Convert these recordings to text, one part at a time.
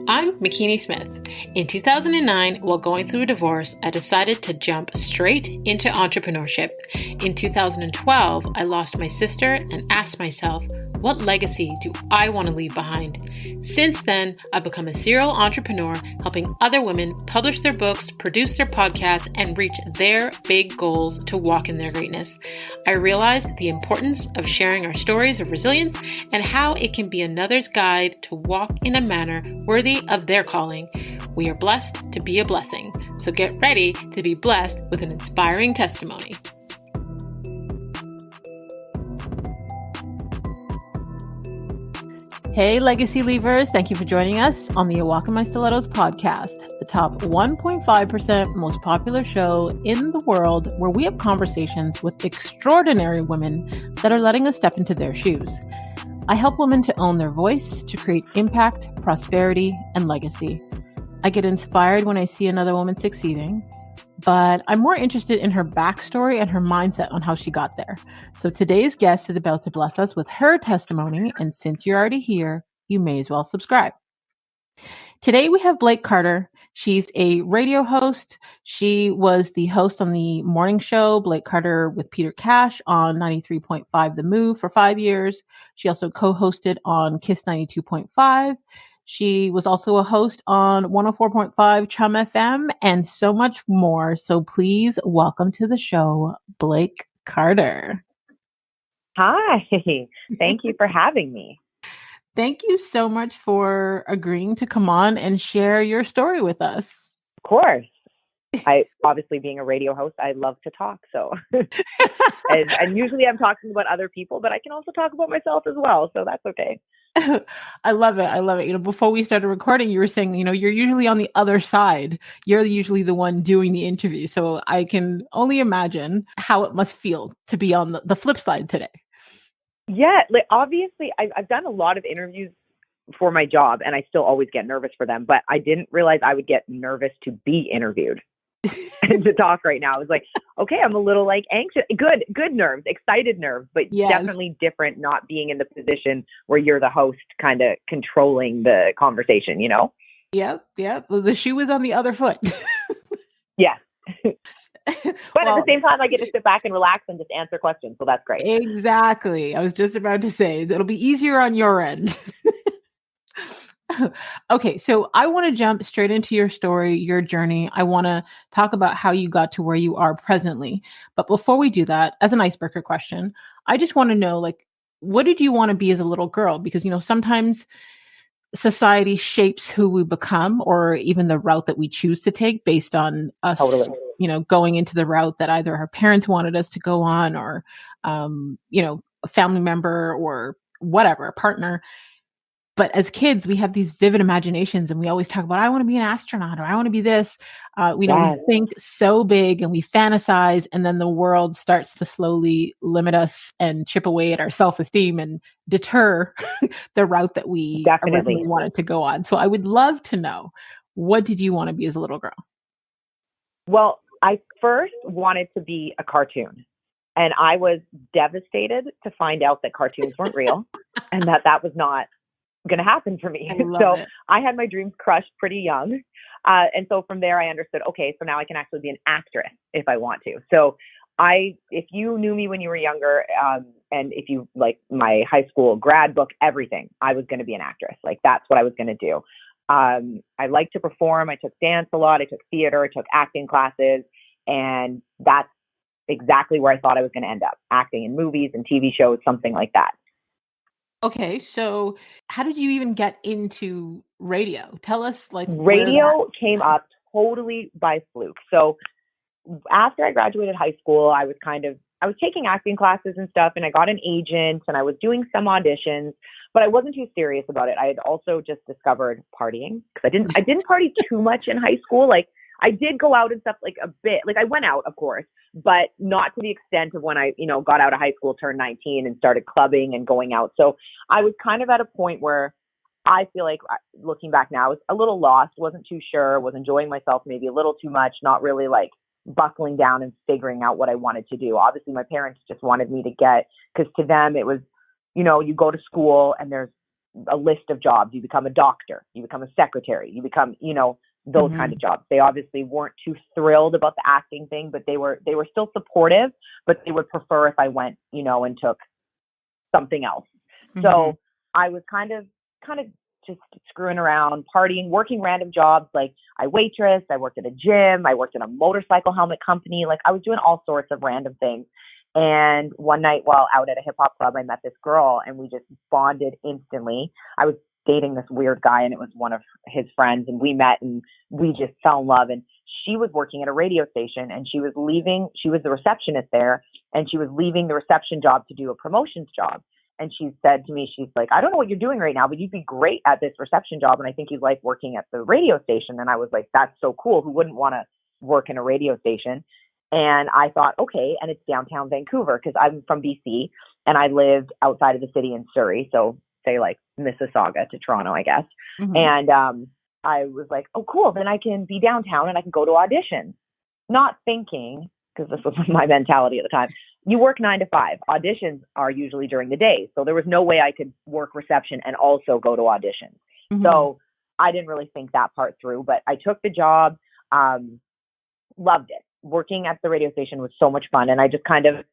I'm McKinney Smith. In 2009, while going through a divorce, I decided to jump straight into entrepreneurship. In 2012, I lost my sister and asked myself, what legacy do I want to leave behind? Since then, I've become a serial entrepreneur, helping other women publish their books, produce their podcasts, and reach their big goals to walk in their greatness. I realized the importance of sharing our stories of resilience and how it can be another's guide to walk in a manner worthy of their calling. We are blessed to be a blessing, so get ready to be blessed with an inspiring testimony. Hey, Legacy Leavers. Thank you for joining us on the A Walk in My Stilettos podcast, the top 1.5% most popular show in the world where we have conversations with extraordinary women that are letting us step into their shoes. I help women to own their voice, to create impact, prosperity, and legacy. I get inspired when I see another woman succeeding, but I'm more interested in her backstory and her mindset on how she got there. So today's guest is about to bless us with her testimony, and since you're already here, you may as well subscribe. Today we have Blake Carter. She's a radio host. She was the host on the morning show, Blake Carter with Peter Kash on 93.5 The Move for 5 years. She also co-hosted on Kiss 92.5. She was also a host on 104.5 Chum FM and so much more. So please welcome to the show, Blake Carter. Hi, thank you for having me. Thank you so much for agreeing to come on and share your story with us. Of course. Obviously being a radio host, I love to talk. So, and usually I'm talking about other people, but I can also talk about myself as well. So that's okay. I love it. I love it. Before we started recording, you were saying, you're usually on the other side. You're usually the one doing the interview. So I can only imagine how it must feel to be on the flip side today. Yeah, like obviously I've done a lot of interviews for my job and I still always get nervous for them, but I didn't realize I would get nervous to be interviewed and to talk right now. I was like, okay, I'm a little like anxious, good nerves, excited nerves, but definitely different not being in the position where you're the host kind of controlling the conversation, Yep. Well, the shoe is on the other foot. Yeah. But at the same time, I get to sit back and relax and just answer questions. So that's great. Exactly. I was just about to say that'll be easier on your end. Okay. So I want to jump straight into your story, your journey. I want to talk about how you got to where you are presently. But before we do that, as an icebreaker question, I just want to know, what did you want to be as a little girl? Because, sometimes society shapes who we become or even the route that we choose to take based on us, going into the route that either our parents wanted us to go on or, a family member or whatever, a partner. But as kids, we have these vivid imaginations and we always talk about, I want to be an astronaut or I want to be this. We think so big and we fantasize, and then the world starts to slowly limit us and chip away at our self-esteem and deter the route that we originally wanted to go on. So I would love to know, what did you want to be as a little girl? Well, I first wanted to be a cartoon. And I was devastated to find out that cartoons weren't real and that was not going to happen for me. So I had my dreams crushed pretty young. And so from there I understood, okay, so now I can actually be an actress if I want to. So if you knew me when you were younger, and if you like my high school grad book, everything, I was going to be an actress. Like that's what I was going to do. I like to perform. I took dance a lot. I took theater, I took acting classes, and that's exactly where I thought I was going to end up, acting in movies and TV shows, something like that. Okay, so how did you even get into radio? Tell us, radio came up totally by fluke. So after I graduated high school, I was taking acting classes and stuff, and I got an agent and I was doing some auditions, but I wasn't too serious about it. I had also just discovered partying because I didn't party too much in high school. Like I did go out and stuff like a bit, like I went out, of course, but not to the extent of when I, got out of high school, turned 19 and started clubbing and going out. So I was kind of at a point where I feel like looking back now, I was a little lost, wasn't too sure, was enjoying myself maybe a little too much, not really like buckling down and figuring out what I wanted to do. Obviously, my parents just wanted me to because to them it was, you go to school and there's a list of jobs. You become a doctor, you become a secretary, you become, those kind of jobs. They obviously weren't too thrilled about the acting thing, but they were still supportive, but they would prefer if I went, and took something else. So I was kind of just screwing around, partying, working random jobs. Like I waitressed, I worked at a gym, I worked in a motorcycle helmet company. Like I was doing all sorts of random things. And one night while out at a hip hop club, I met this girl and we just bonded instantly. I was dating this weird guy and it was one of his friends, and we met and we just fell in love. And she was working at a radio station and she was the receptionist there, and she was leaving the reception job to do a promotions job. And she said to me, she's like, I don't know what you're doing right now, but you'd be great at this reception job. And I think you'd like working at the radio station. And I was like, that's so cool. Who wouldn't want to work in a radio station? And I thought, okay, and it's downtown Vancouver, because I'm from BC and I lived outside of the city in Surrey. So say like Mississauga to Toronto, I guess. And I was like, oh, cool. Then I can be downtown and I can go to auditions. Not thinking, because this was my mentality at the time, you work 9 to 5. Auditions are usually during the day. So there was no way I could work reception and also go to auditions. So I didn't really think that part through, but I took the job, loved it. Working at the radio station was so much fun. And I just kind of,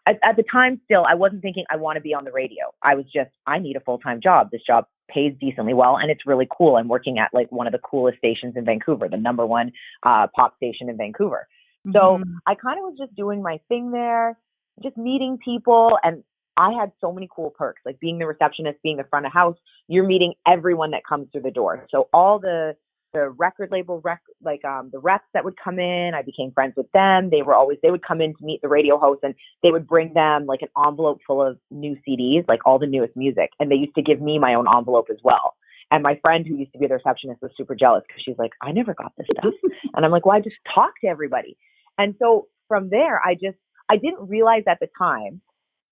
at the time still, I wasn't thinking I want to be on the radio. I was just, I need a full-time job. This job pays decently well and it's really cool. I'm working at like one of the coolest stations in Vancouver, the number one pop station in Vancouver. So I kind of was just doing my thing there, just meeting people. And I had so many cool perks, like being the receptionist, being the front of house, you're meeting everyone that comes through the door. So all the record label, the reps that would come in, I became friends with them. They would come in to meet the radio host and they would bring them like an envelope full of new CDs, like all the newest music. And they used to give me my own envelope as well. And my friend who used to be the receptionist was super jealous because she's like, I never got this stuff. And I'm like, well, I just talk to everybody. And so from there, I didn't realize at the time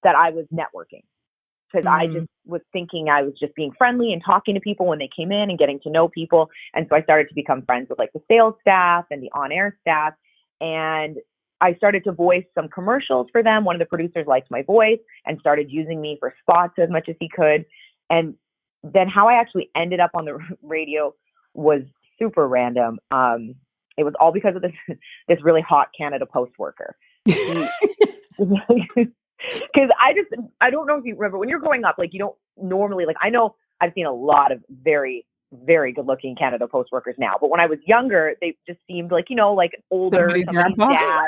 that I was networking, because I just was thinking I was just being friendly and talking to people when they came in and getting to know people. And so I started to become friends with like the sales staff and the on-air staff. And I started to voice some commercials for them. One of the producers liked my voice and started using me for spots as much as he could. And then how I actually ended up on the radio was super random. It was all because of this really hot Canada Post worker. Because I don't know if you remember when you're growing up, like you don't normally, like I know I've seen a lot of very, very good looking Canada Post workers now, but when I was younger, they just seemed like, like older, somebody's dad,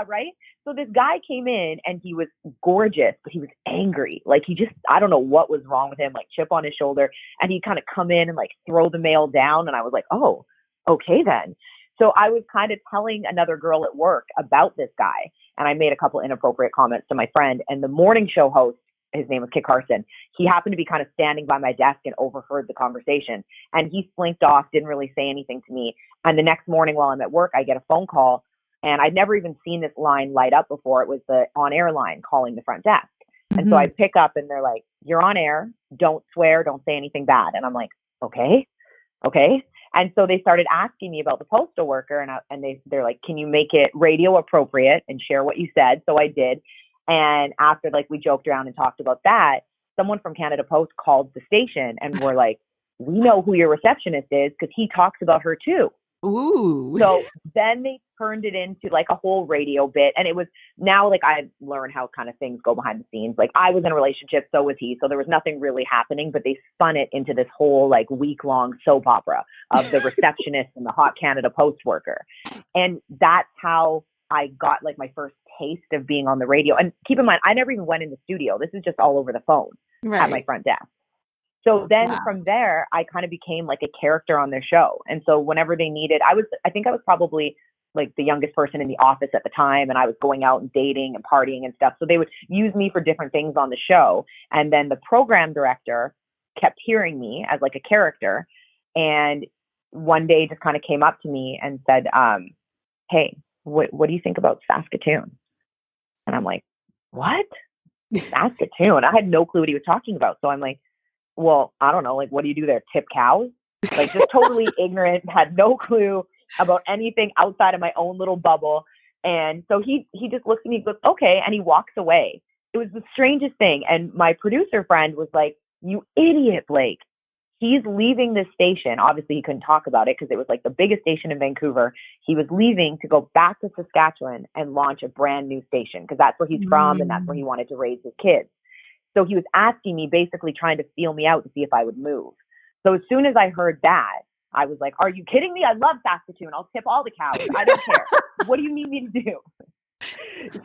right? So this guy came in and he was gorgeous, but he was angry. Like I don't know what was wrong with him, like chip on his shoulder. And he'd kind of come in and like throw the mail down. And I was like, oh, okay then. So I was kind of telling another girl at work about this guy. And I made a couple inappropriate comments to my friend. And the morning show host, his name was Kit Carson, he happened to be kind of standing by my desk and overheard the conversation. And he slinked off, didn't really say anything to me. And the next morning while I'm at work, I get a phone call. And I'd never even seen this line light up before. It was the on-air line calling the front desk. And so I pick up and they're like, you're on air. Don't swear. Don't say anything bad. And I'm like, okay. And so they started asking me about the postal worker, and they're like, can you make it radio appropriate and share what you said? So I did. And after like we joked around and talked about that, someone from Canada Post called the station and were like, we know who your receptionist is because he talks about her too. Ooh. So then they turned it into like a whole radio bit. And it was now like I learned how kind of things go behind the scenes. Like I was in a relationship, so was he. So there was nothing really happening, but they spun it into this whole like week-long soap opera of the receptionist and the hot Canada Post worker. And that's how I got like my first taste of being on the radio. And keep in mind, I never even went in the studio. This is just all over the phone at my front desk. So then from there, I kind of became like a character on their show. And so whenever they needed, I think I was probably like the youngest person in the office at the time. And I was going out and dating and partying and stuff. So they would use me for different things on the show. And then the program director kept hearing me as like a character. And one day just kind of came up to me and said, hey, what do you think about Saskatoon? And I'm like, what? Saskatoon? I had no clue what he was talking about. So I'm like, well, I don't know. Like, what do you do there? Tip cows? Like, just totally ignorant, had no clue about anything outside of my own little bubble. And so he just looks at me, goes, okay. And he walks away. It was the strangest thing. And my producer friend was like, you idiot, Blake. He's leaving this station. Obviously, he couldn't talk about it because it was like the biggest station in Vancouver. He was leaving to go back to Saskatchewan and launch a brand new station because that's where he's from and that's where he wanted to raise his kids. So he was asking me, basically trying to feel me out to see if I would move. So as soon as I heard that, I was like, are you kidding me? I love Saskatoon. I'll tip all the cows. I don't care. What do you need me to do?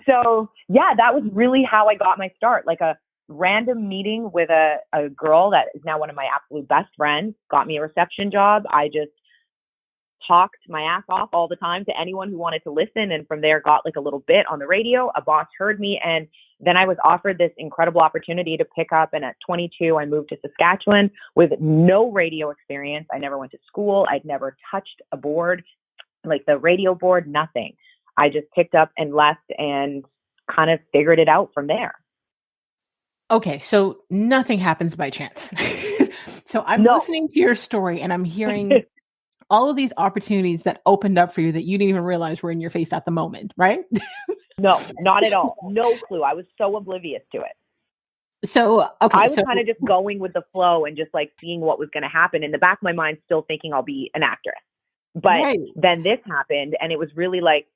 So yeah, that was really how I got my start. Like a random meeting with a girl that is now one of my absolute best friends, got me a reception job. I just talked my ass off all the time to anyone who wanted to listen. And from there got like a little bit on the radio. A boss heard me. And then I was offered this incredible opportunity to pick up. And at 22, I moved to Saskatchewan with no radio experience. I never went to school. I'd never touched a board, like the radio board, nothing. I just picked up and left and kind of figured it out from there. Okay, so nothing happens by chance. So I'm listening to your story and I'm hearing all of these opportunities that opened up for you that you didn't even realize were in your face at the moment, right? No, not at all. No clue. I was so oblivious to it. So, okay. I was kind of just going with the flow and just like seeing what was going to happen. In the back of my mind, still thinking I'll be an actress. But then this happened and it was really like,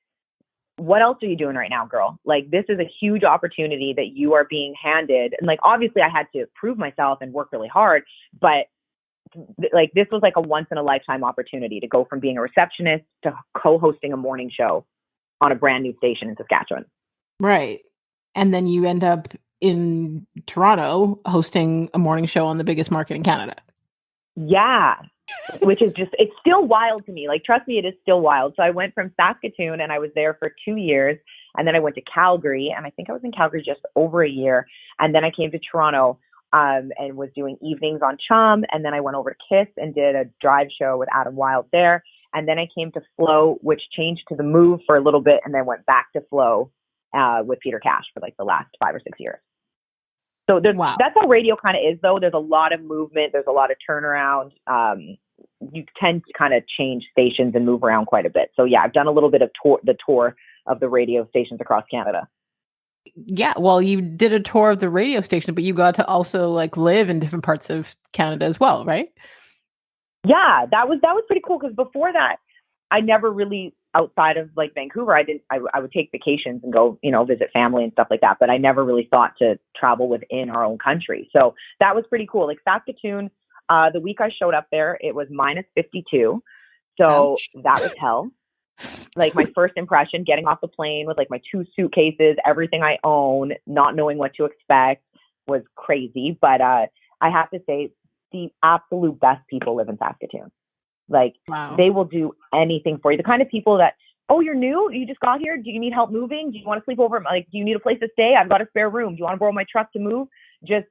what else are you doing right now, girl? Like, this is a huge opportunity that you are being handed. And like, obviously I had to prove myself and work really hard, but like, this was like a once in a lifetime opportunity to go from being a receptionist to co-hosting a morning show on a brand new station in Saskatchewan. Right. And then you end up in Toronto hosting a morning show on the biggest market in Canada. Yeah. Which is just, it's still wild to me. Like, trust me, it is still wild. So I went from Saskatoon and I was there for 2 years. And then I went to Calgary and I think I was in Calgary just over a year. And then I came to Toronto and was doing evenings on Chum. And then I went over to KISS and did a drive show with Adam Wilde there. And then I came to Flow, which changed to The Move for a little bit and then went back to Flow with Peter Kash for like the last 5 or 6 years. So that's how radio kind of is, though. There's a lot of movement. There's a lot of turnaround. You tend to kind of change stations and move around quite a bit. So yeah, I've done a little bit of the tour of the radio stations across Canada. Yeah, well, you did a tour of the radio station, but you got to also like live in different parts of Canada as well, right? Yeah, that was pretty cool because before that, I never really, outside of like Vancouver, I would take vacations and go, visit family and stuff like that. But I never really thought to travel within our own country. So that was pretty cool. Like Saskatoon, the week I showed up there, it was minus 52. So that was hell. Like my first impression, getting off the plane with like my 2 suitcases, everything I own, not knowing what to expect was crazy. But I have to say, the absolute best people live in Saskatoon. Like they will do anything for you. The kind of people that, oh, you're new? You just got here? Do you need help moving? Do you want to sleep over? Like, do you need a place to stay? I've got a spare room. Do you want to borrow my truck to move? Just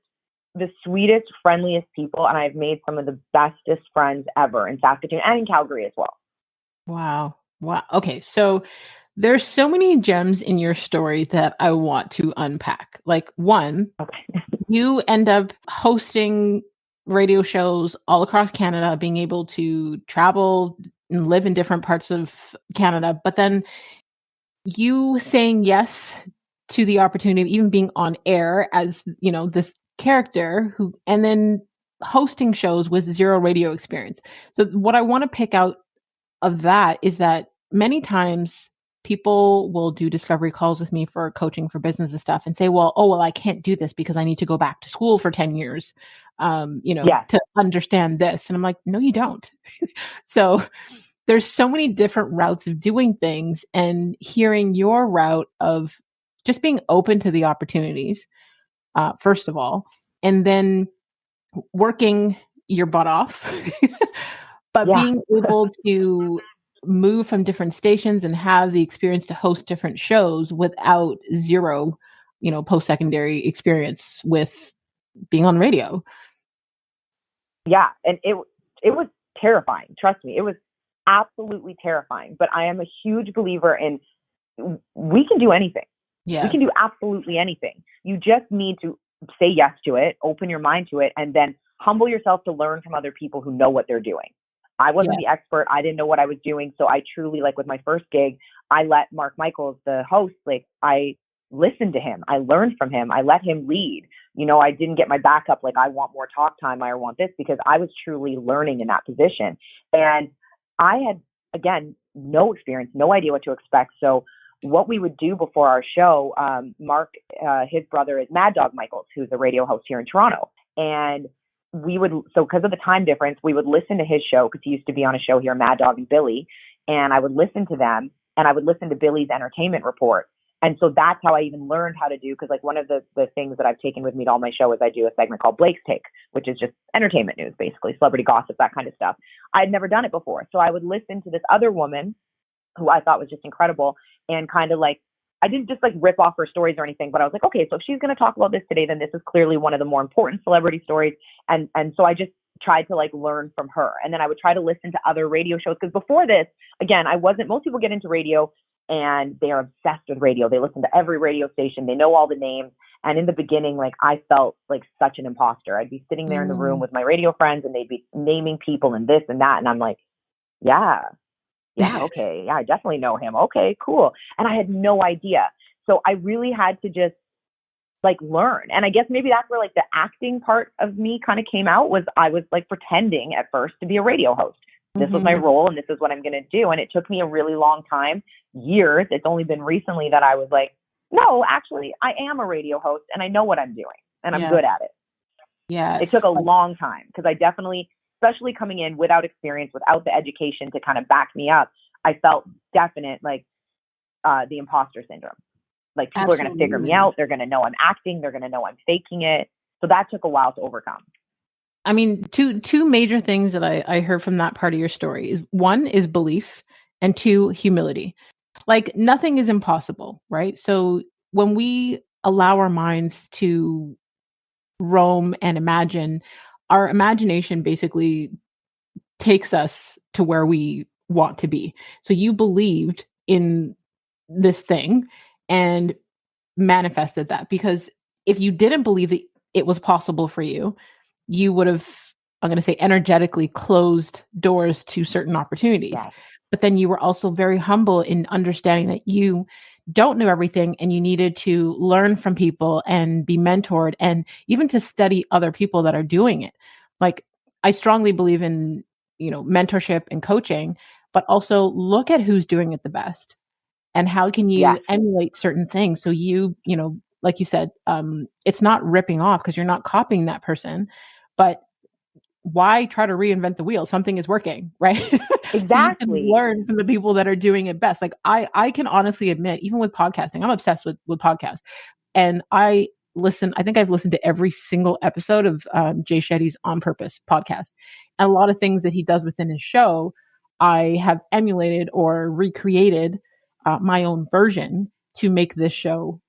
the sweetest, friendliest people. And I've made some of the bestest friends ever in Saskatoon and in Calgary as well. Wow. Okay. So there's so many gems in your story that I want to unpack. Like one, you end up hosting radio shows all across Canada, being able to travel and live in different parts of Canada, but then you saying yes to the opportunity of even being on air as, this character and then hosting shows with zero radio experience. So what I want to pick out of that is that many times people will do discovery calls with me for coaching for business and stuff and say, well, I can't do this because I need to go back to school for 10 years, to understand this. And I'm like, no, you don't. So there's so many different routes of doing things, and hearing your route of just being open to the opportunities, first of all, and then working your butt off, but being able to move from different stations and have the experience to host different shows without zero, post-secondary experience with being on the radio. Yeah. And it was terrifying. Trust me, it was absolutely terrifying, but I am a huge believer in we can do anything. Yeah. We can do absolutely anything. You just need to say yes to it, open your mind to it, and then humble yourself to learn from other people who know what they're doing. I wasn't the expert. I didn't know what I was doing. So I truly, like with my first gig, I let Mark Michaels, the host, like I listened to him. I learned from him. I let him lead. I didn't get my back up like I want more talk time. I want this, because I was truly learning in that position. And I had, again, no experience, no idea what to expect. So what we would do before our show, Mark, his brother is Mad Dog Michaels, who's a radio host here in Toronto. And so because of the time difference, we would listen to his show, because he used to be on a show here, Mad Dog and Billy. And I would listen to them, and I would listen to Billy's entertainment report. And so that's how I even learned how to do, because like one of the things that I've taken with me to all my show is I do a segment called Blake's Take, which is just entertainment news, basically, celebrity gossip, that kind of stuff. I had never done it before. So I would listen to this other woman who I thought was just incredible, and kind of like, I didn't just like rip off her stories or anything, but I was like, okay, so if she's going to talk about this today, then this is clearly one of the more important celebrity stories. And so I just tried to like learn from her. And then I would try to listen to other radio shows, because before this, again, most people get into radio and they are obsessed with radio. They listen to every radio station. They know all the names. And in the beginning, like I felt like such an imposter. I'd be sitting there in the room with my radio friends, and they'd be naming people and this and that. And I'm like, yeah, okay. Yeah, I definitely know him. Okay, cool. And I had no idea. So I really had to just like learn. And I guess maybe that's where like the acting part of me kind of came out, was I was like pretending at first to be a radio host. This was my role, and this is what I'm going to do. And it took me a really long time, years. It's only been recently that I was like, no, actually, I am a radio host, and I know what I'm doing, and I'm good at it. Yeah. It took a long time, because I definitely, especially coming in without experience, without the education to kind of back me up, I felt definite, like the imposter syndrome. Like people are going to figure me out. They're going to know I'm acting. They're going to know I'm faking it. So that took a while to overcome. I mean, two major things that I heard from that part of your story is, one is belief, and two, humility. Like nothing is impossible, right? So when we allow our minds to roam and imagine, our imagination basically takes us to where we want to be. So you believed in this thing and manifested that, because if you didn't believe that it was possible for you, you would have, I'm going to say, energetically closed doors to certain opportunities. Yeah. But then you were also very humble in understanding that you don't know everything, and you needed to learn from people and be mentored, and even to study other people that are doing it. Like I strongly believe in, mentorship and coaching, but also look at who's doing it the best, and how can you emulate certain things. So like you said, it's not ripping off, because you're not copying that person, but why try to reinvent the wheel? Something is working, right? Exactly. So you can learn from the people that are doing it best. Like I can honestly admit, even with podcasting, I'm obsessed with podcasts, and I think I've listened to every single episode of Jay Shetty's On Purpose podcast. And a lot of things that he does within his show, I have emulated or recreated my own version to make this show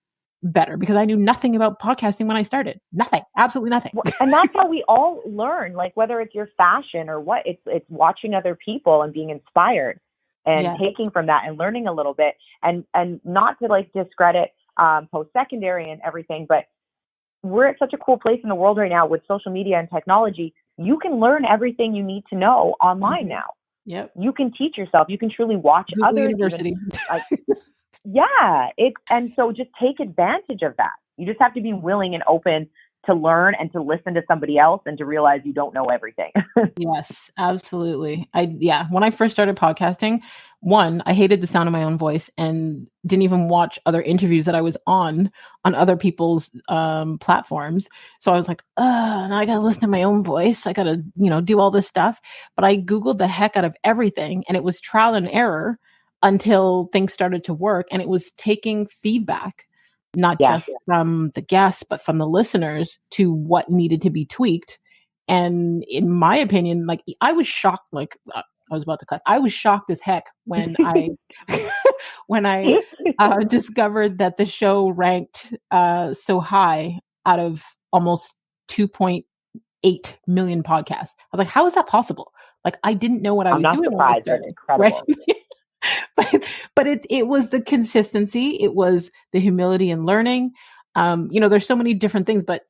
better, because I knew nothing about podcasting when I started. Nothing, absolutely nothing. And that's how we all learn, like whether it's your fashion or what, it's watching other people and being inspired and taking from that and learning a little bit, and not to like discredit post-secondary and everything, but we're at such a cool place in the world right now with social media and technology. You can learn everything you need to know online now. Yep. You can teach yourself. You can truly watch Google others. University. And so just take advantage of that. You just have to be willing and open to learn and to listen to somebody else and to realize you don't know everything. Yes, absolutely. When I first started podcasting, I hated the sound of my own voice and didn't even watch other interviews that I was on other people's platforms. So I was like, now I got to listen to my own voice. I got to, do all this stuff. But I Googled the heck out of everything, and it was trial and error until things started to work. And it was taking feedback, not just from the guests, but from the listeners, to what needed to be tweaked. And in my opinion, like I was shocked, like I was about to cuss. I was shocked as heck when I discovered that the show ranked so high out of almost 2.8 million podcasts. I was like, how is that possible? Like I didn't know what I was doing. I'm not surprised. That's incredible. Right? But it was the consistency. It was the humility and learning. There's so many different things, but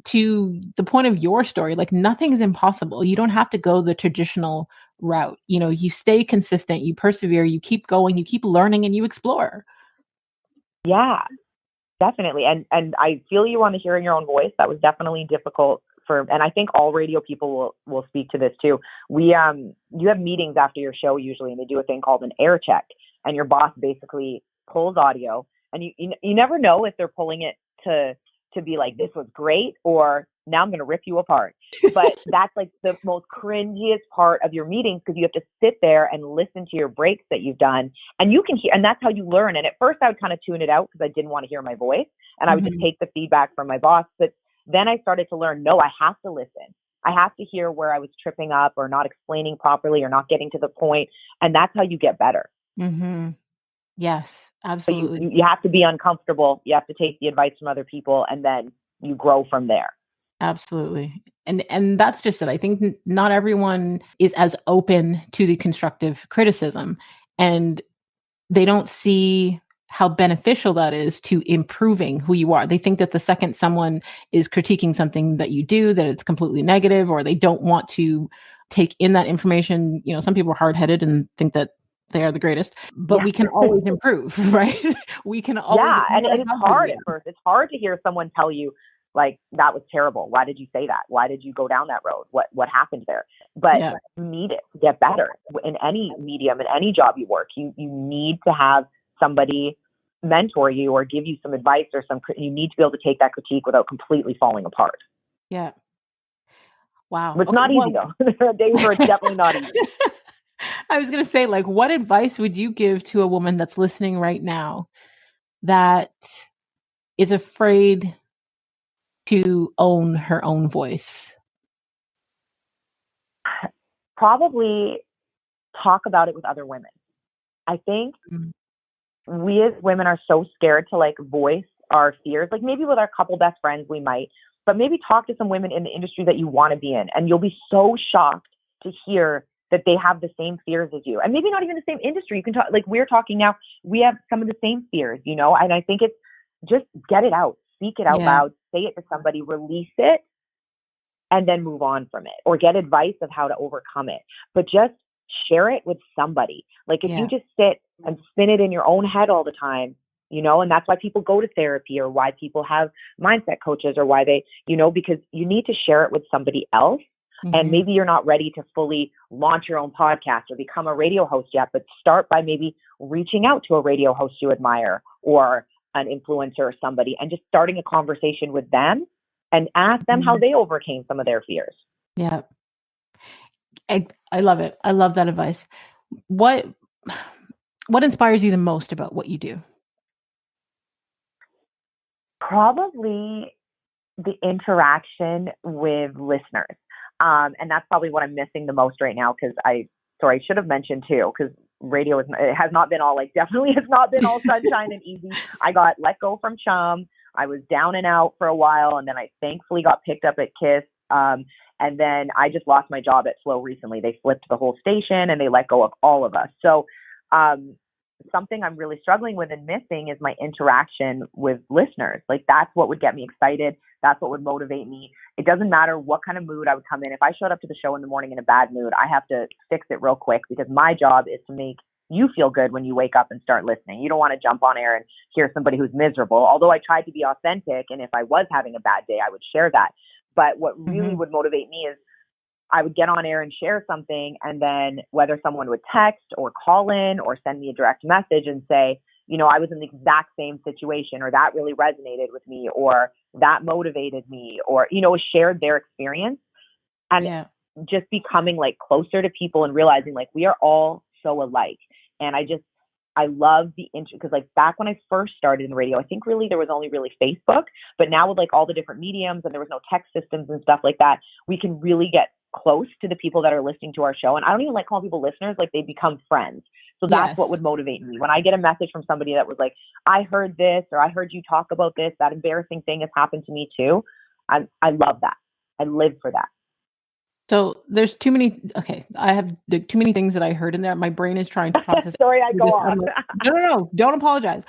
to the point of your story, like nothing is impossible. You don't have to go the traditional route. You stay consistent, you persevere, you keep going, you keep learning, and you explore. Yeah. Definitely. And I feel you on the hearing your own voice. That was definitely difficult and I think all radio people will speak to this too. You have meetings after your show usually, and they do a thing called an air check, and your boss basically pulls audio, and you never know if they're pulling it to be like, this was great, or now I'm going to rip you apart. But that's like the most cringiest part of your meetings, because you have to sit there and listen to your breaks that you've done, and you can hear, and that's how you learn. And at first I would kind of tune it out because I didn't want to hear my voice, and I would just take the feedback from my boss. But then I started to learn, no, I have to listen. I have to hear where I was tripping up or not explaining properly or not getting to the point. And that's how you get better. Mm-hmm. Yes, absolutely. So you have to be uncomfortable. You have to take the advice from other people, and then you grow from there. Absolutely. And that's just it. I think not everyone is as open to the constructive criticism, and they don't see how beneficial that is to improving who you are. They think that the second someone is critiquing something that you do, that it's completely negative, or they don't want to take in that information. You know, some people are hard-headed and think that they are the greatest, but we can always improve, right? We can always. Yeah, and it's hard at first. It's hard to hear someone tell you, like, that was terrible. Why did you say that? Why did you go down that road? What happened there? But you need it to get better in any medium, in any job you work. You need to have somebody mentor you or give you some advice, or you need to be able to take that critique without completely falling apart. Yeah. Wow. It's not easy though. There are days where it's definitely not easy. I was going to say, like, what advice would you give to a woman that's listening right now that is afraid to own her own voice? Probably talk about it with other women. I think we as women are so scared to like voice our fears. Like maybe with our couple best friends we might, but maybe talk to some women in the industry that you want to be in, and you'll be so shocked to hear that they have the same fears as you. And maybe not even the same industry. You can talk, like we're talking now, we have some of the same fears, you know, and I think it's just get it out, speak it out loud, say it to somebody, release it, and then move on from it, or get advice of how to overcome it. But just share it with somebody. Like if you just sit and spin it in your own head all the time, you know, and that's why people go to therapy, or why people have mindset coaches, or why they, you know, because you need to share it with somebody else. And maybe you're not ready to fully launch your own podcast or become a radio host yet, but start by maybe reaching out to a radio host you admire, or an influencer or somebody, and just starting a conversation with them and ask them how they overcame some of their fears. Yeah. I love it. I love that advice. What inspires you the most about what you do? Probably the interaction with listeners. And that's probably what I'm missing the most right now, because I should have mentioned too, because radio has not been all definitely has not been all sunshine and easy. I got let go from Chum. I was down and out for a while, and then I thankfully got picked up at KISS. And then I just lost my job at Flow recently. They flipped the whole station and they let go of all of us. So something I'm really struggling with and missing is my interaction with listeners. Like that's what would get me excited. That's what would motivate me. It doesn't matter what kind of mood I would come in. If I showed up to the show in the morning in a bad mood, I have to fix it real quick, because my job is to make you feel good when you wake up and start listening. You don't want to jump on air and hear somebody who's miserable. Although I tried to be authentic, and if I was having a bad day, I would share that. But what really would motivate me is I would get on air and share something, and then whether someone would text or call in or send me a direct message and say, you know, I was in the exact same situation, or that really resonated with me, or that motivated me, or, you know, shared their experience, and just becoming closer to people and realizing we are all so alike. And I love the because back when I first started in the radio, I think really there was only really Facebook, but now with all the different mediums, and there was no text systems and stuff like that, we can really get close to the people that are listening to our show. And I don't even like calling people listeners, they become friends. So that's what would motivate me. When I get a message from somebody that was I heard this, or I heard you talk about this, that embarrassing thing has happened to me too. I love that. I live for that. So there's too many. Okay, I have too many things that I heard in there. My brain is trying to process. Sorry, I go on. No, don't apologize.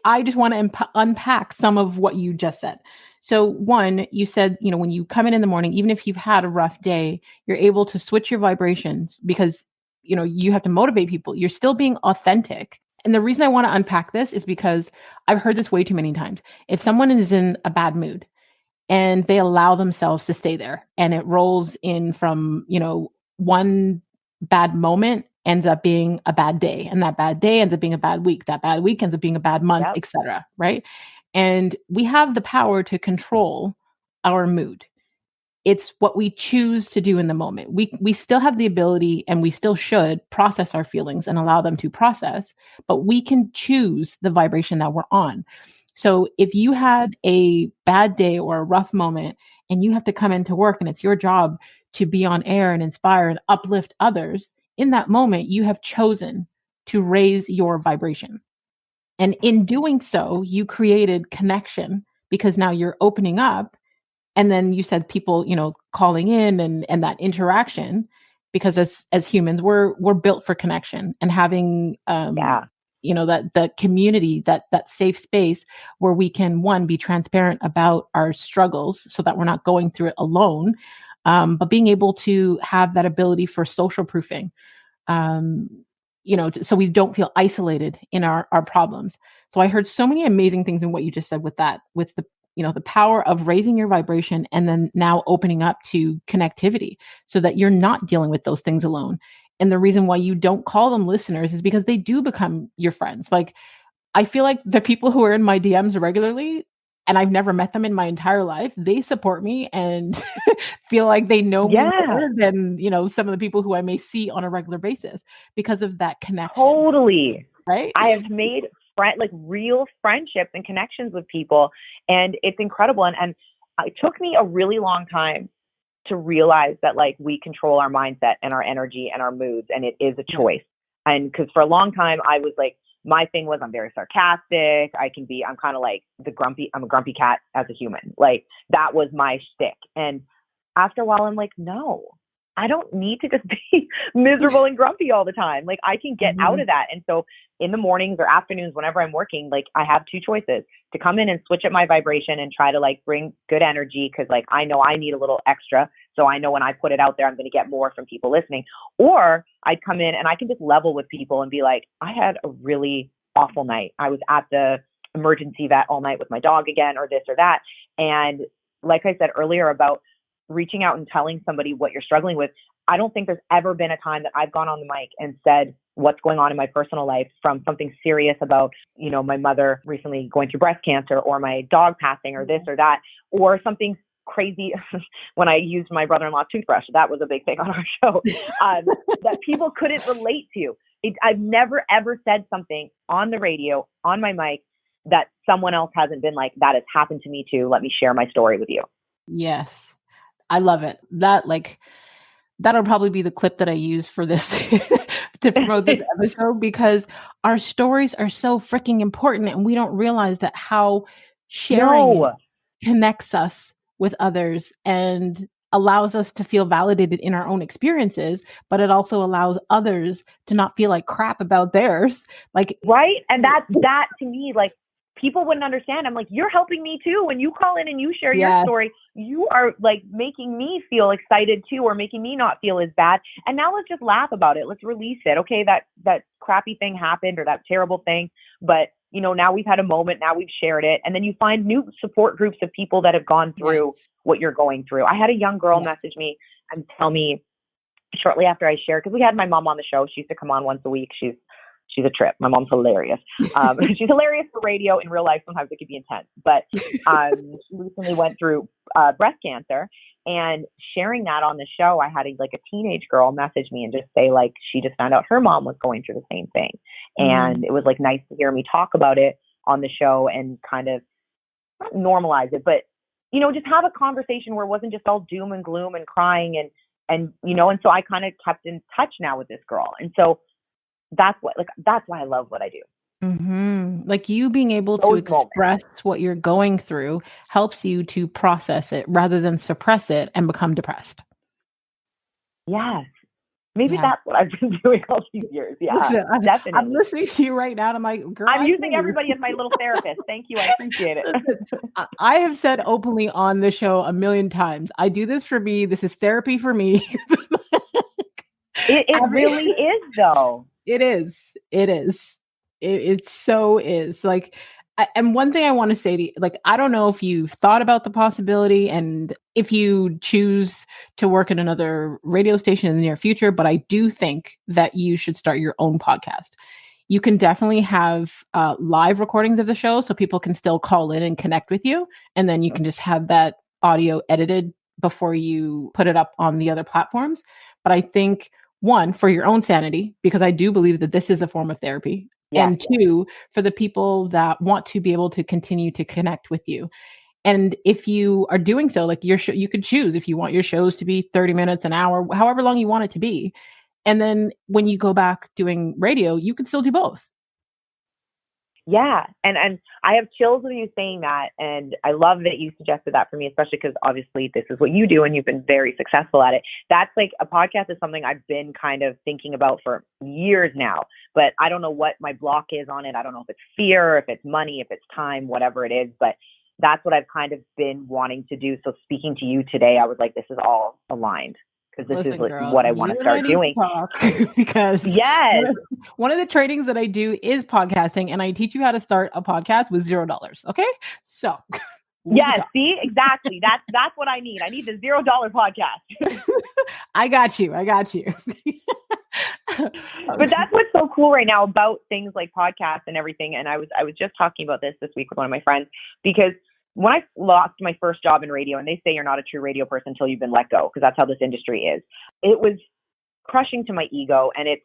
I just want to unpack some of what you just said. So one, you said, you know, when you come in the morning, even if you've had a rough day, you're able to switch your vibrations, because, you know, you have to motivate people. You're still being authentic, And the reason I want to unpack this is because I've heard this way too many times. If someone is in a bad mood and they allow themselves to stay there and it rolls in from, one bad moment ends up being a bad day, and that bad day ends up being a bad week. That bad week ends up being a bad month, Yep. etc. Right? And we have the power to control our mood. It's what we choose to do in the moment. We still have the ability, and we still should process our feelings and allow them to process, but we can choose the vibration that we're on. So if you had a bad day or a rough moment and you have to come into work and it's your job to be on air and inspire and uplift others, in that moment, you have chosen to raise your vibration. And in doing so, you created connection because now you're opening up. And then you said people, calling in and that interaction, because as humans, we're built for connection and having, that the community, that safe space where we can, one, be transparent about our struggles so that we're not going through it alone. But being able to have that ability for social proofing, so we don't feel isolated in our problems. So I heard so many amazing things in what you just said with the power of raising your vibration and then now opening up to connectivity so that you're not dealing with those things alone. And the reason why you don't call them listeners is because they do become your friends. Like, I feel like the people who are in my DMs regularly, and I've never met them in my entire life, they support me and feel like they know me better than, some of the people who I may see on a regular basis because of that connection. Totally. Right? I have made real friendships and connections with people, and it's incredible. And it took me a really long time to realize that we control our mindset and our energy and our moods, and it is a choice. And because for a long time I was my thing was I'm very sarcastic. I'm kind of I'm a grumpy cat as a human. That was my shtick. And after a while I'm no, I don't need to just be miserable and grumpy all the time. I can get out of that. And so in the mornings or afternoons, whenever I'm working, I have two choices: to come in and switch up my vibration and try to bring good energy. Cause I know I need a little extra. So I know when I put it out there, I'm going to get more from people listening. Or I'd come in and I can just level with people and be I had a really awful night. I was at the emergency vet all night with my dog again, or this or that. And like I said earlier about reaching out and telling somebody what you're struggling with, I don't think there's ever been a time that I've gone on the mic and said what's going on in my personal life, from something serious about, my mother recently going through breast cancer, or my dog passing, or this or that, or something crazy when I used my brother-in-law's toothbrush. That was a big thing on our show that people couldn't relate to. I've never, ever said something on the radio, on my mic, that someone else hasn't been that has happened to me too. Let me share my story with you. Yes. I love it. That'll probably be the clip that I use for this to promote this episode, because our stories are so freaking important, and we don't realize that how sharing connects us with others and allows us to feel validated in our own experiences, but it also allows others to not feel like crap about theirs. Right. And that to me, people wouldn't understand. I'm you're helping me too. When you call in and you share your story, you are making me feel excited too, or making me not feel as bad. And now let's just laugh about it. Let's release it. Okay, that crappy thing happened, or that terrible thing. But, now we've had a moment, now we've shared it. And then you find new support groups of people that have gone through what you're going through. I had a young girl message me and tell me shortly after I shared, because we had my mom on the show. She used to come on once a week. She's a trip. My mom's hilarious. She's hilarious for radio. In real life, sometimes it could be intense. But she recently went through breast cancer, and sharing that on the show, I had a teenage girl message me and just say she just found out her mom was going through the same thing. And it was nice to hear me talk about it on the show and kind of not normalize it, but just have a conversation where it wasn't just all doom and gloom and crying and so I kind of kept in touch now with this girl. And so that's why I love what I do. Mm-hmm. You being able to express what you're going through helps you to process it rather than suppress it and become depressed. Yes. Maybe that's what I've been doing all these years. Yeah, listen, definitely. I'm listening to you right now and I'm like, girl, I'm using everybody as my little therapist. Thank you. I appreciate it. I have said openly on the show a million times, I do this for me. This is therapy for me. It really is, though. It is. It so is like, and one thing I want to say to you, like, I don't know if you've thought about the possibility and if you choose to work at another radio station in the near future, but I do think that you should start your own podcast. You can definitely have live recordings of the show so people can still call in and connect with you. And then you can just have that audio edited before you put it up on the other platforms. But I think, one, for your own sanity, because I do believe that this is a form of therapy. Yeah. And two, for the people that want to be able to continue to connect with you. And if you are doing so, like you could choose if you want your shows to be 30 minutes, an hour, however long you want it to be. And then when you go back doing radio, you can still do both. Yeah. And I have chills with you saying that. And I love that you suggested that for me, especially because obviously this is what you do and you've been very successful at it. That's like a podcast is something I've been kind of thinking about for years now, but I don't know what my block is on it. I don't know if it's fear, if it's money, if it's time, whatever it is, but that's what I've kind of been wanting to do. So speaking to you today, I was like, this is all aligned. Because this is girl, what I want to start doing. Because yes, one of the trainings that I do is podcasting, and I teach you how to start a podcast with $0. Okay, so yes, see, exactly. That's what I need. I need the $0 podcast. I got you. But that's what's so cool right now about things like podcasts and everything. And I was just talking about this week with one of my friends, because when I lost my first job in radio, and they say you're not a true radio person until you've been let go, because that's how this industry is, it was crushing to my ego. And it's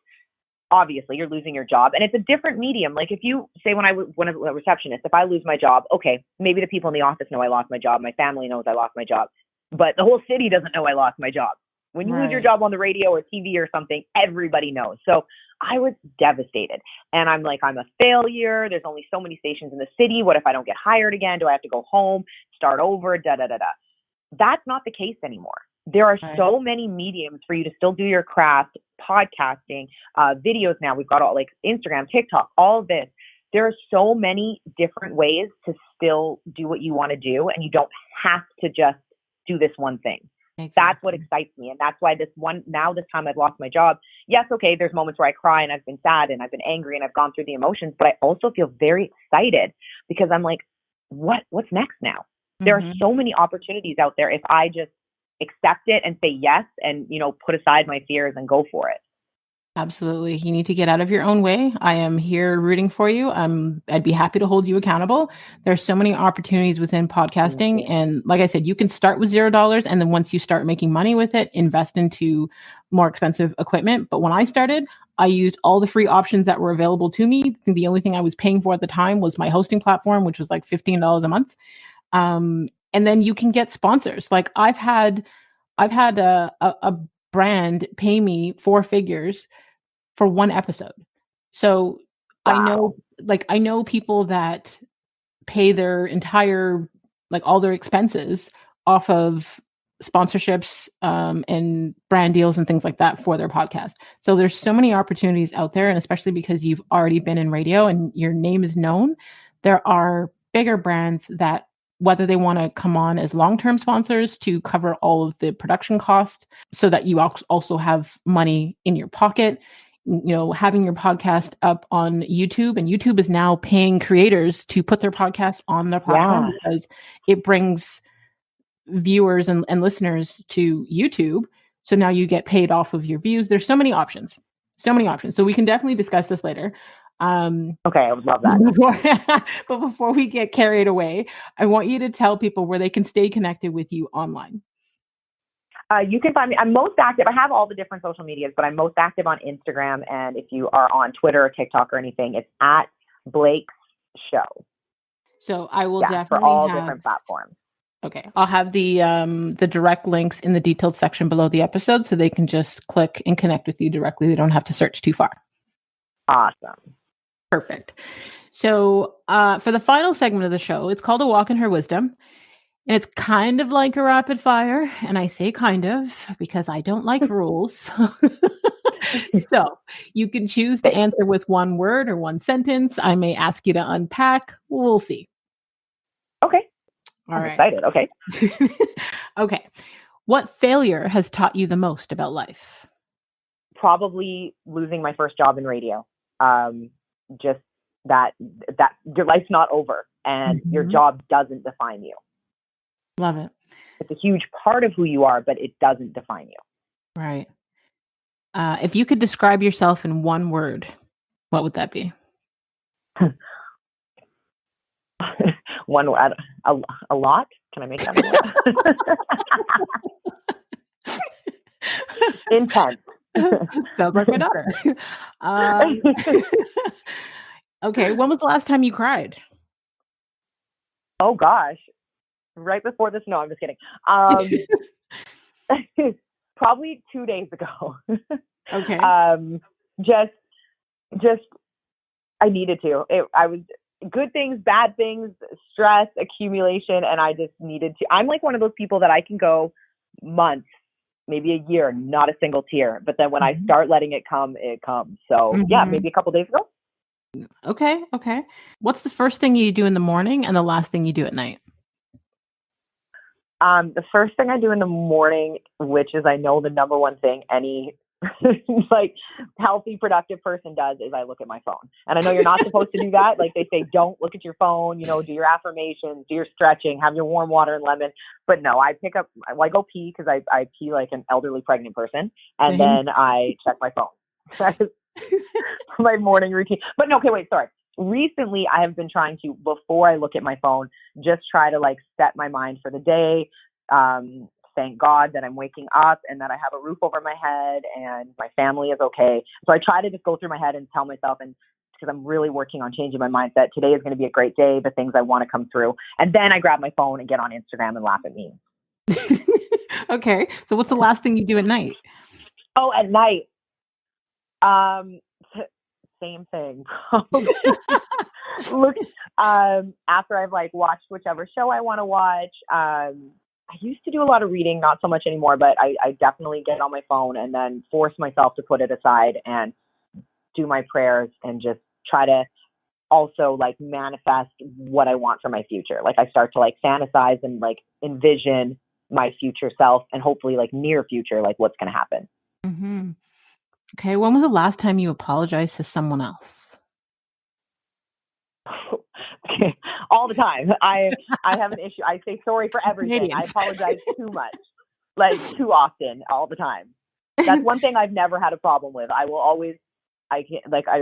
obviously you're losing your job, and it's a different medium. Like if you say when I was a receptionist, if I lose my job, okay, maybe the people in the office know I lost my job. My family knows I lost my job, but the whole city doesn't know I lost my job. When you lose your job on the radio or TV or something, everybody knows. So I was devastated. And I'm like, I'm a failure. There's only so many stations in the city. What if I don't get hired again? Do I have to go home, start over, That's not the case anymore. There are so many mediums for you to still do your craft, podcasting, videos now. We've got all like Instagram, TikTok, all of this. There are so many different ways to still do what you want to do. And you don't have to just do this one thing. Exactly. That's what excites me. And that's why this time I've lost my job. Yes, okay, there's moments where I cry and I've been sad and I've been angry and I've gone through the emotions, but I also feel very excited because I'm like, what's next now? Mm-hmm. There are so many opportunities out there if I just accept it and say yes and, put aside my fears and go for it. Absolutely. You need to get out of your own way. I am here rooting for you. I'd be happy to hold you accountable. There's so many opportunities within podcasting. Mm-hmm. And like I said, you can start with $0. And then once you start making money with it, invest into more expensive equipment. But when I started, I used all the free options that were available to me. I think the only thing I was paying for at the time was my hosting platform, which was like $15 a month. And then you can get sponsors. Like I've had a brand pay me 4 figures for one episode. So wow. I know people that pay their entire, all their expenses off of sponsorships and brand deals and things like that for their podcast. So there's so many opportunities out there. And especially because you've already been in radio and your name is known, there are bigger brands that, whether they want to come on as long-term sponsors to cover all of the production costs so that you also have money in your pocket, having your podcast up on YouTube, and YouTube is now paying creators to put their podcast on their platform because it brings viewers and listeners to YouTube. So now you get paid off of your views. There's so many options. So we can definitely discuss this later. Okay, I would love that. But before we get carried away, I want you to tell people where they can stay connected with you online. You can find me. I'm most active. I have all the different social medias, but I'm most active on Instagram. And if you are on Twitter or TikTok or anything, it's at Blake's Show. So I will definitely for all different platforms. Okay, I'll have the direct links in the detailed section below the episode, so they can just click and connect with you directly. They don't have to search too far. Awesome. Perfect. So for the final segment of the show, it's called A Walk in Her Wisdom. And it's kind of like a rapid fire. And I say kind of because I don't like rules. So you can choose to answer with one word or one sentence. I may ask you to unpack. We'll see. Okay. All right. Excited. Okay. Okay. What failure has taught you the most about life? Probably losing my first job in radio. Just that your life's not over and your job doesn't define you. Love it. It's a huge part of who you are, but it doesn't define you. Right. If you could describe yourself in one word, what would that be? One word, a lot. Can I make that one? Intense. Sounds like my daughter. Okay. When was the last time you cried? Oh gosh. Right before the snow. I'm just kidding. Probably 2 days ago. Okay. Just I needed to. I was good things, bad things, stress, accumulation, and I just needed to. I'm like one of those people that I can go months, maybe a year, not a single tear. But then when I start letting it come, it comes. So yeah, maybe a couple days ago. Okay. What's the first thing you do in the morning and the last thing you do at night? The first thing I do in the morning, which is I know the number one thing any like healthy, productive person does, is I look at my phone. And I know you're not supposed to do that. Like they say, don't look at your phone, do your affirmations, do your stretching, have your warm water and lemon. But no, I go pee because I pee like an elderly pregnant person. And then I check my phone. That is my morning routine. But no, okay, wait, sorry. Recently, I have been trying to, before I look at my phone, just try to like set my mind for the day. Thank God that I'm waking up and that I have a roof over my head and my family is okay. So I try to just go through my head and tell myself, and because I'm really working on changing my mindset, today is going to be a great day, the things I want to come through. And then I grab my phone and get on Instagram and laugh at me. Okay. So what's the last thing you do at night? Oh, at night. Same thing. Look, after I've like watched whichever show I want to watch, I used to do a lot of reading, not so much anymore, but I definitely get on my phone and then force myself to put it aside and do my prayers and just try to also like manifest what I want for my future. Like I start to like fantasize and like envision my future self and hopefully like near future, like what's going to happen. Mm-hmm. Okay. When was the last time you apologized to someone else? All the time. I have an issue. I say sorry for everything. I apologize too much, like too often, all the time. That's one thing I've never had a problem with. I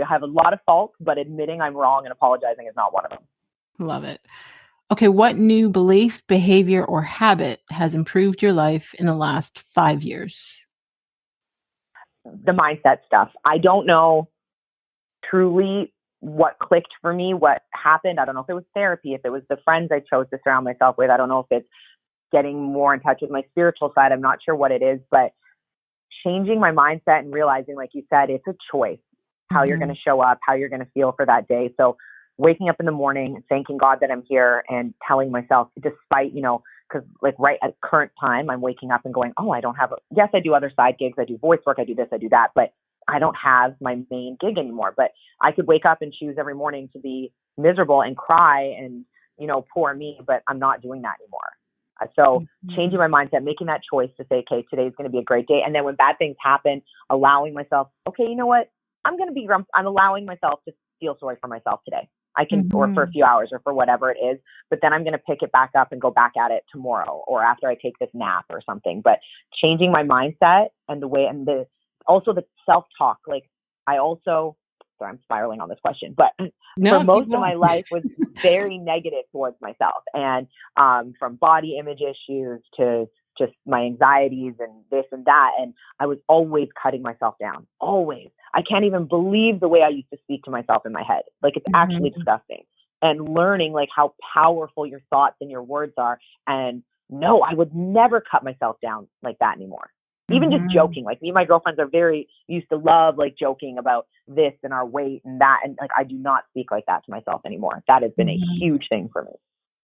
have a lot of faults, but admitting I'm wrong and apologizing is not one of them. Love it. Okay. What new belief, behavior, or habit has improved your life in the last 5 years? The mindset stuff. I don't know truly what clicked for me, what happened. I don't know if it was therapy, if it was the friends I chose to surround myself with. I don't know if it's getting more in touch with my spiritual side. I'm not sure what it is, but changing my mindset and realizing, like you said, it's a choice, how you're going to show up, how you're going to feel for that day. So waking up in the morning, thanking God that I'm here and telling myself, despite, because like right at current time, I'm waking up and going, oh, I don't have yes, I do other side gigs. I do voice work. I do this, I do that, but I don't have my main gig anymore. But I could wake up and choose every morning to be miserable and cry and, poor me, but I'm not doing that anymore. So changing my mindset, making that choice to say, okay, today's going to be a great day. And then when bad things happen, allowing myself, okay, you know what? I'm allowing myself to feel sorry for myself today. I can, or for a few hours or for whatever it is, but then I'm going to pick it back up and go back at it tomorrow or after I take this nap or something. But changing my mindset and the way, and also the self-talk, like sorry, I'm spiraling on this question, but for most of my life was very negative towards myself. And from body image issues to just my anxieties and this and that. And I was always cutting myself down, always. I can't even believe the way I used to speak to myself in my head. Like it's actually disgusting. And learning like how powerful your thoughts and your words are. And no, I would never cut myself down like that anymore. Even just joking, like me and my girlfriends used to love like joking about this and our weight and that. And like, I do not speak like that to myself anymore. That has been a huge thing for me.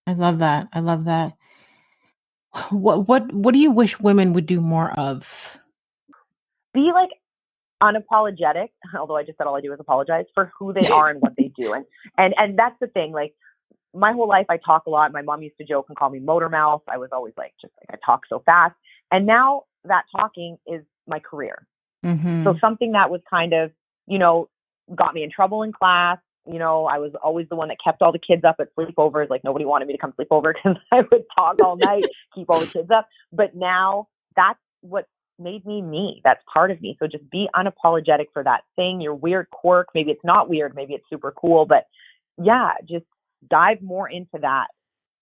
I love that. I love that. What do you wish women would do more of? Be like unapologetic, although I just said all I do is apologize, for who they are and what they do. And that's the thing, like my whole life I talk a lot. My mom used to joke and call me motor mouth. I was always like, I talk so fast. And now that talking is my career. So something that was kind of, got me in trouble in class, I was always the one that kept all the kids up at sleepovers. Like nobody wanted me to come sleep over because I would talk all night, keep all the kids up. But now that's what made me me. That's part of me. So just be unapologetic for that thing, your weird quirk. Maybe it's not weird. Maybe it's super cool. But yeah, just dive more into that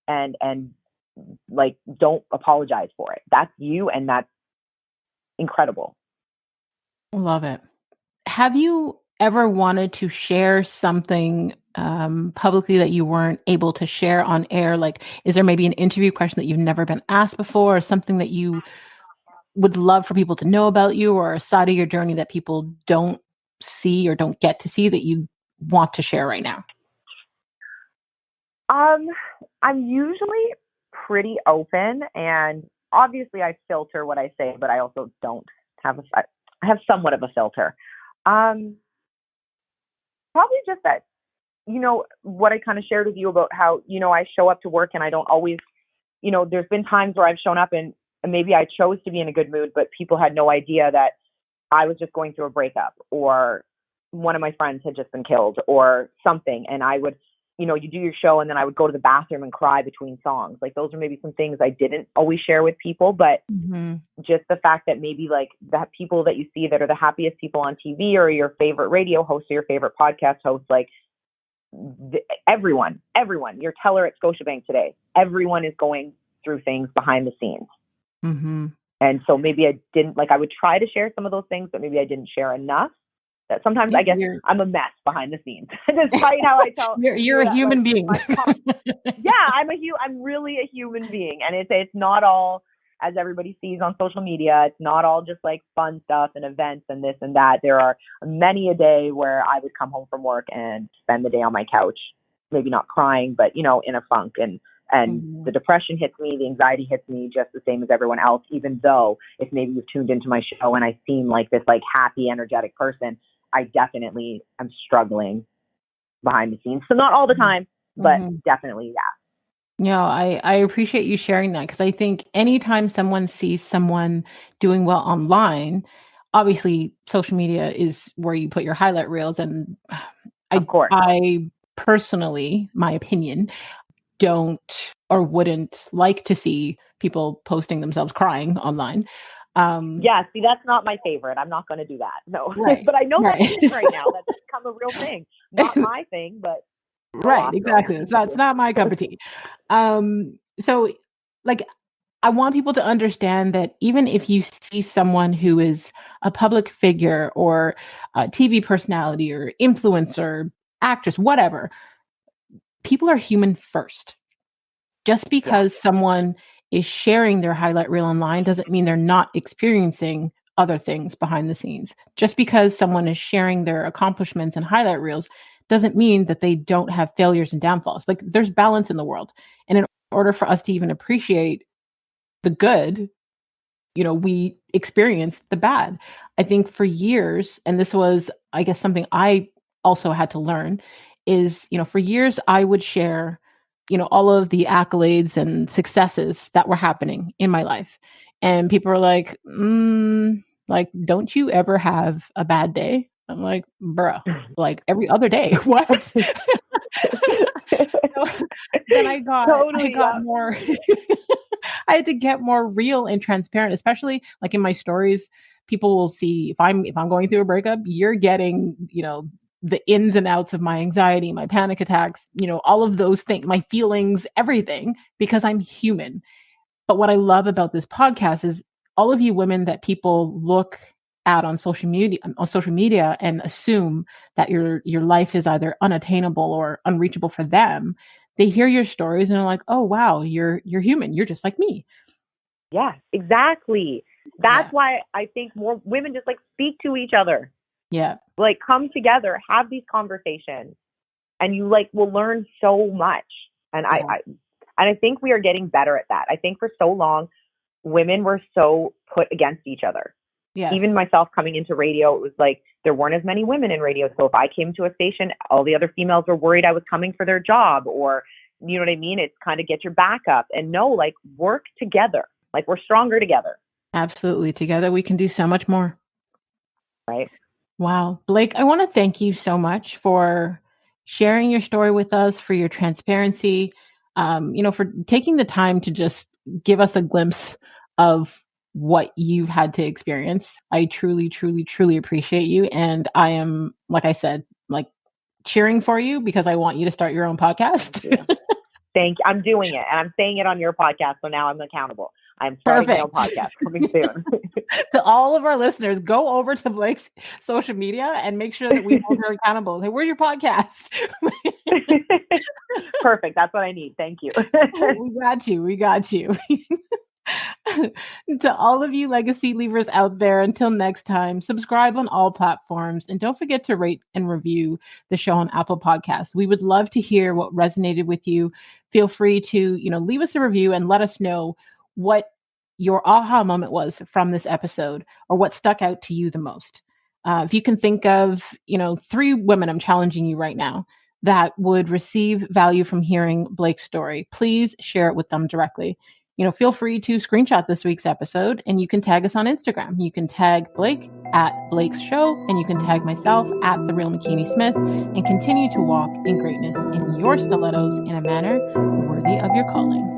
and like don't apologize for it. That's you, and that's incredible. Love it. Have you ever wanted to share something publicly that you weren't able to share on air? Like, is there maybe an interview question that you've never been asked before, or something that you would love for people to know about you, or a side of your journey that people don't see or don't get to see that you want to share right now? I'm usually pretty open, and obviously I filter what I say, but I also don't have I have somewhat of a filter. Probably just that, what I kind of shared with you about how, I show up to work and I don't always, there's been times where I've shown up and maybe I chose to be in a good mood, but people had no idea that I was just going through a breakup, or one of my friends had just been killed or something. And I would, you do your show and then I would go to the bathroom and cry between songs. Like those are maybe some things I didn't always share with people, but just the fact that maybe like the people that you see that are the happiest people on TV, or your favorite radio host or your favorite podcast host, like everyone, your teller at Scotiabank today, everyone is going through things behind the scenes. And so maybe I didn't, like, I would try to share some of those things, but maybe I didn't share enough. That sometimes I guess I'm a mess behind the scenes, despite how I tell. You're a human being. Yeah, I'm really a human being, and it's not all as everybody sees on social media. It's not all just like fun stuff and events and this and that. There are many a day where I would come home from work and spend the day on my couch, maybe not crying, but in a funk, and the depression hits me, the anxiety hits me just the same as everyone else, even though if maybe you've tuned into my show and I seem like this like happy, energetic person, I definitely am struggling behind the scenes. So not all the time, but definitely, yeah. I appreciate you sharing that, because I think anytime someone sees someone doing well online, obviously social media is where you put your highlight reels. And Of course. I personally, my opinion, don't or wouldn't like to see people posting themselves crying online. Yeah, see, that's not my favorite. I'm not going to do that. No, right, but I know that's it right now. That's become a real thing. Not my thing, but right, exactly. That's not my cup of tea. So, like, I want people to understand that even if you see someone who is a public figure or a TV personality or influencer, actress, whatever, people are human first. Just because someone is sharing their highlight reel online doesn't mean they're not experiencing other things behind the scenes. Just because someone is sharing their accomplishments and highlight reels doesn't mean that they don't have failures and downfalls. Like, there's balance in the world. And in order for us to even appreciate the good, we experience the bad. I think for years, and this was, I guess, something I also had to learn, is, for years I would share all of the accolades and successes that were happening in my life. And people were like, like, don't you ever have a bad day? I'm like, bruh, like every other day. What? So then I got more, I had to get more real and transparent, especially like in my stories. People will see if I'm going through a breakup, you're getting, the ins and outs of my anxiety, my panic attacks, all of those things, my feelings, everything, because I'm human. But what I love about this podcast is all of you women that people look at on social media and assume that your life is either unattainable or unreachable for them. They hear your stories and are like, oh, wow, you're human. You're just like me. Yeah, exactly. That's why I think more women just like speak to each other. Yeah. Like come together, have these conversations, and you like will learn so much. And I think we are getting better at that. I think for so long, women were so put against each other. Yes. Even myself coming into radio, it was like there weren't as many women in radio. So if I came to a station, all the other females were worried I was coming for their job, or you know what I mean? It's kind of get your back up and no, like work together. Like we're stronger together. Absolutely. Together we can do so much more. Right. Wow. Blake, I want to thank you so much for sharing your story with us, for your transparency, for taking the time to just give us a glimpse of what you've had to experience. I truly, truly, truly appreciate you. And I am, like I said, cheering for you because I want you to start your own podcast. Thank you. I'm doing it, and I'm saying it on your podcast. So now I'm accountable. I'm starting my own podcast coming soon. To all of our listeners, go over to Blake's social media and make sure that we hold her accountable. Hey, where's your podcast? Perfect. That's what I need. Thank you. We got you. To all of you legacy leavers out there, until next time, subscribe on all platforms and don't forget to rate and review the show on Apple Podcasts. We would love to hear what resonated with you. Feel free to, leave us a review and let us know what your aha moment was from this episode or what stuck out to you the most. If you can think of, 3 women, I'm challenging you right now, that would receive value from hearing Blake's story, please share it with them directly. Feel free to screenshot this week's episode and you can tag us on Instagram. You can tag Blake at Blake's Show and you can tag myself at The Real McKinney Smith and continue to walk in greatness in your stilettos in a manner worthy of your calling.